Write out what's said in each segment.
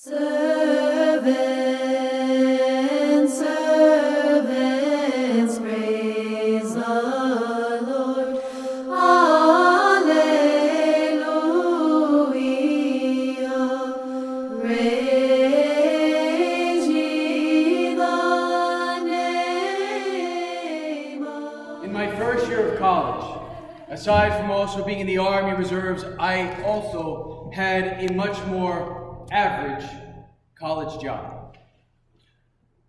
Servants, servants, praise the Lord. Alleluia. Praise ye the name of... In my first year of college, aside from also being in the Army Reserves, I also had a much more average college job.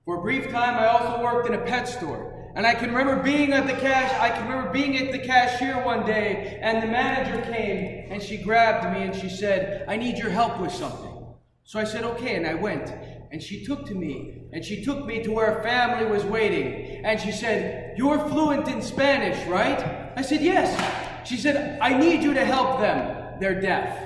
For a brief time, I also worked in a pet store. And I can remember being at the cashier one day, and the manager came and she grabbed me and she said, "I need your help with something." So I said, "Okay," and I went. And she took me to where a family was waiting. And she said, "You're fluent in Spanish, right?" I said, "Yes." She said, "I need you to help them. They're deaf."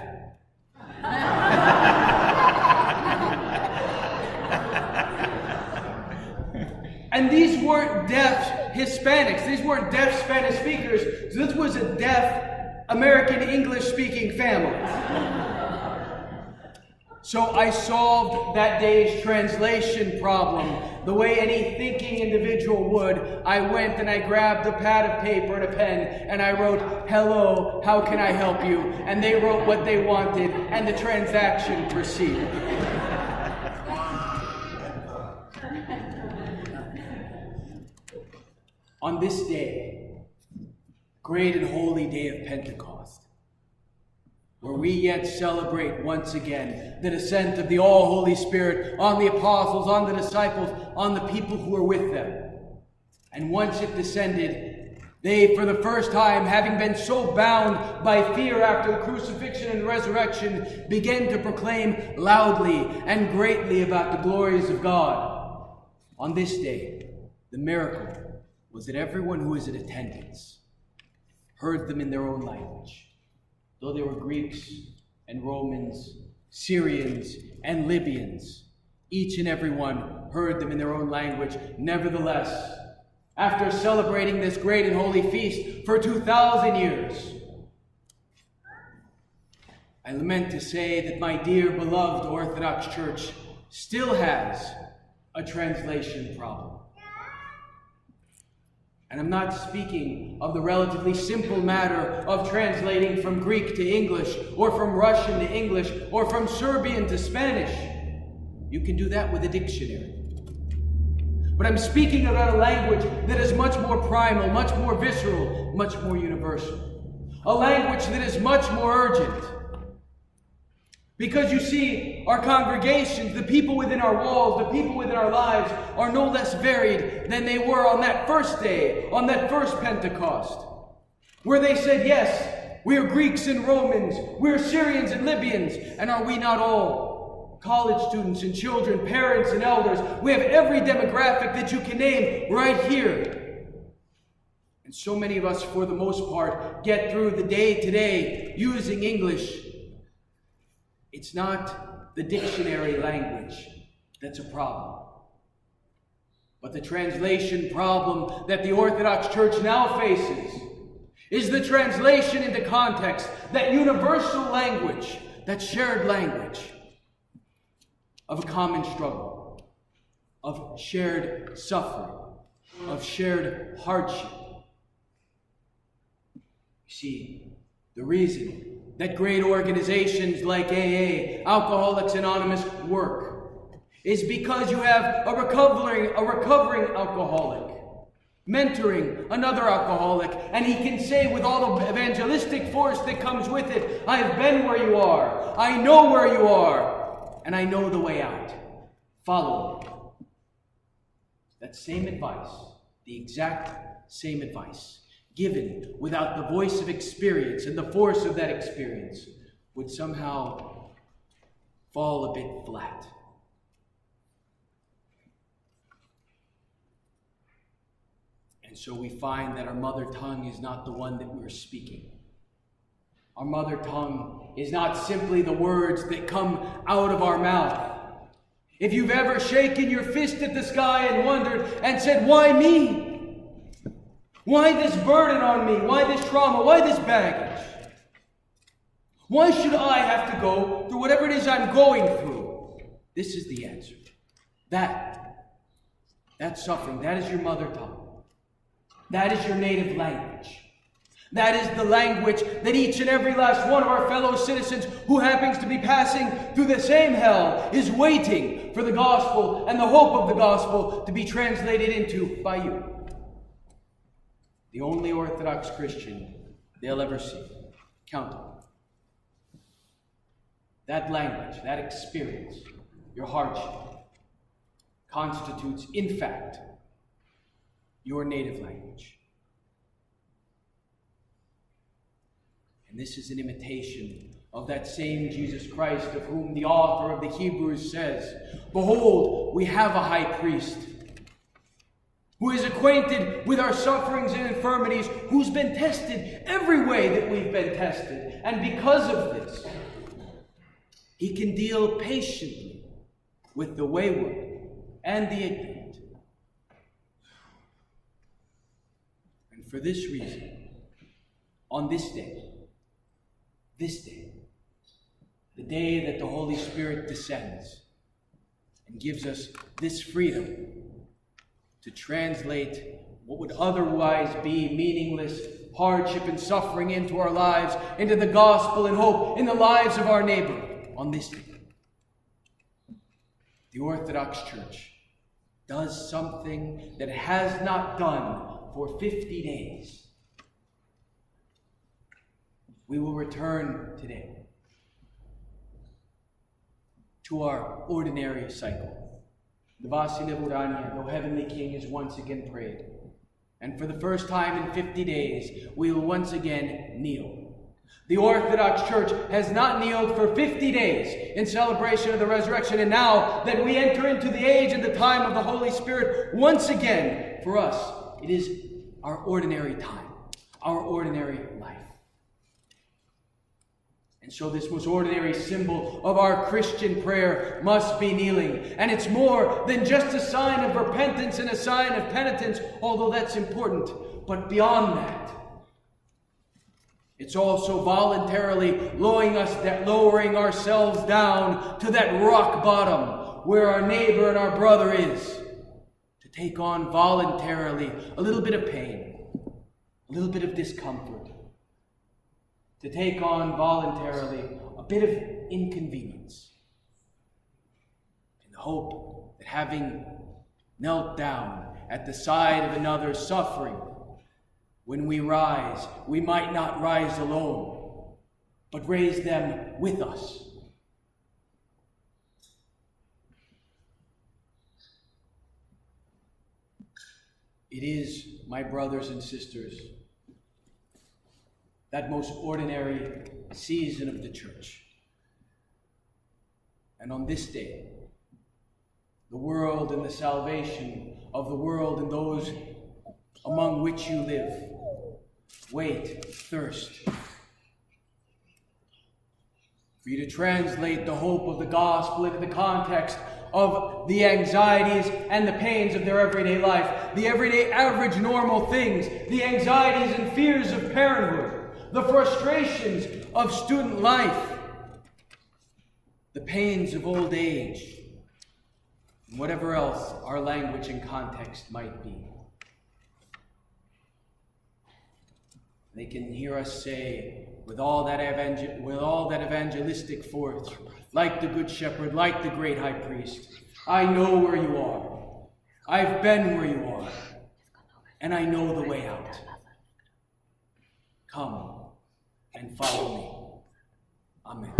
And these weren't deaf Hispanics. These weren't deaf Spanish speakers. This was a deaf American English speaking family. So I solved that day's translation problem the way any thinking individual would. I went and I grabbed a pad of paper and a pen and I wrote, "Hello, how can I help you?" And they wrote what they wanted and the transaction proceeded. On this day, great and holy day of Pentecost, where we yet celebrate once again the descent of the all-Holy Spirit on the apostles, on the disciples, on the people who were with them. And once it descended, they, for the first time, having been so bound by fear after the crucifixion and resurrection, began to proclaim loudly and greatly about the glories of God. On this day, the miracle was that everyone who was in attendance heard them in their own language. Though they were Greeks and Romans, Syrians and Libyans, each and every one heard them in their own language. Nevertheless, after celebrating this great and holy feast for 2,000 years, I lament to say that my dear beloved Orthodox Church still has a translation problem. And I'm not speaking of the relatively simple matter of translating from Greek to English, or from Russian to English, or from Serbian to Spanish. You can do that with a dictionary. But I'm speaking about a language that is much more primal, much more visceral, much more universal. A language that is much more urgent. Because you see, our congregations, the people within our walls, the people within our lives, are no less varied than they were on that first day, on that first Pentecost, where they said, "Yes, we are Greeks and Romans, we are Syrians and Libyans, and are we not all college students and children, parents and elders? We have every demographic that you can name right here." And so many of us, for the most part, get through the day today using English. It's not the dictionary language that's a problem, but the translation problem that the Orthodox Church now faces is the translation into context, that universal language, that shared language of a common struggle, of shared suffering, of shared hardship. You see, the reason that great organizations like AA, Alcoholics Anonymous, work is because you have a recovering alcoholic mentoring another alcoholic, and he can say with all the evangelistic force that comes with it, "I have been where you are, I know where you are, and I know the way out. Follow me." That same advice, the exact same advice, given without the voice of experience and the force of that experience, would somehow fall a bit flat. And so we find that our mother tongue is not the one that we're speaking. Our mother tongue is not simply the words that come out of our mouth. If you've ever shaken your fist at the sky and wondered and said, "Why me? Why this burden on me? Why this trauma? Why this baggage? Why should I have to go through whatever it is I'm going through?" This is the answer. That suffering, that is your mother tongue. That is your native language. That is the language that each and every last one of our fellow citizens who happens to be passing through the same hell is waiting for the gospel and the hope of the gospel to be translated into by you. The only Orthodox Christian they'll ever see. Count on. That language, that experience, your hardship, constitutes, in fact, your native language. And this is an imitation of that same Jesus Christ of whom the author of the Hebrews says, "Behold, we have a high priest who is acquainted with our sufferings and infirmities, who's been tested every way that we've been tested. And because of this, he can deal patiently with the wayward and the ignorant." And for this reason, on this day, the day that the Holy Spirit descends and gives us this freedom to translate what would otherwise be meaningless hardship and suffering into our lives, into the gospel and hope in the lives of our neighbor, on this day, the Orthodox Church does something that it has not done for 50 days. We will return today to our ordinary cycle. The Vasile Urania, the Heavenly King, is once again prayed. And for the first time in 50 days, we will once again kneel. The Orthodox Church has not kneeled for 50 days in celebration of the resurrection. And now that we enter into the age and the time of the Holy Spirit, once again, for us, it is our ordinary time, our ordinary life. And so this most ordinary symbol of our Christian prayer must be kneeling. And it's more than just a sign of repentance and a sign of penitence, although that's important. But beyond that, it's also voluntarily lowering ourselves down to that rock bottom where our neighbor and our brother is, to take on voluntarily a little bit of pain, a little bit of discomfort, to take on voluntarily a bit of inconvenience, in the hope that having knelt down at the side of another suffering, when we rise, we might not rise alone, but raise them with us. It is, my brothers and sisters, that most ordinary season of the church. And on this day, the world and the salvation of the world and those among which you live wait, thirst for you to translate the hope of the gospel into the context of the anxieties and the pains of their everyday life, the everyday average normal things, the anxieties and fears of parenthood, the frustrations of student life, the pains of old age, and whatever else our language and context might be. They can hear us say, with all that evangelistic force, like the Good Shepherd, like the great High Priest, I know where you are. I've been where you are. And I know the way out. Come and follow me. Amen.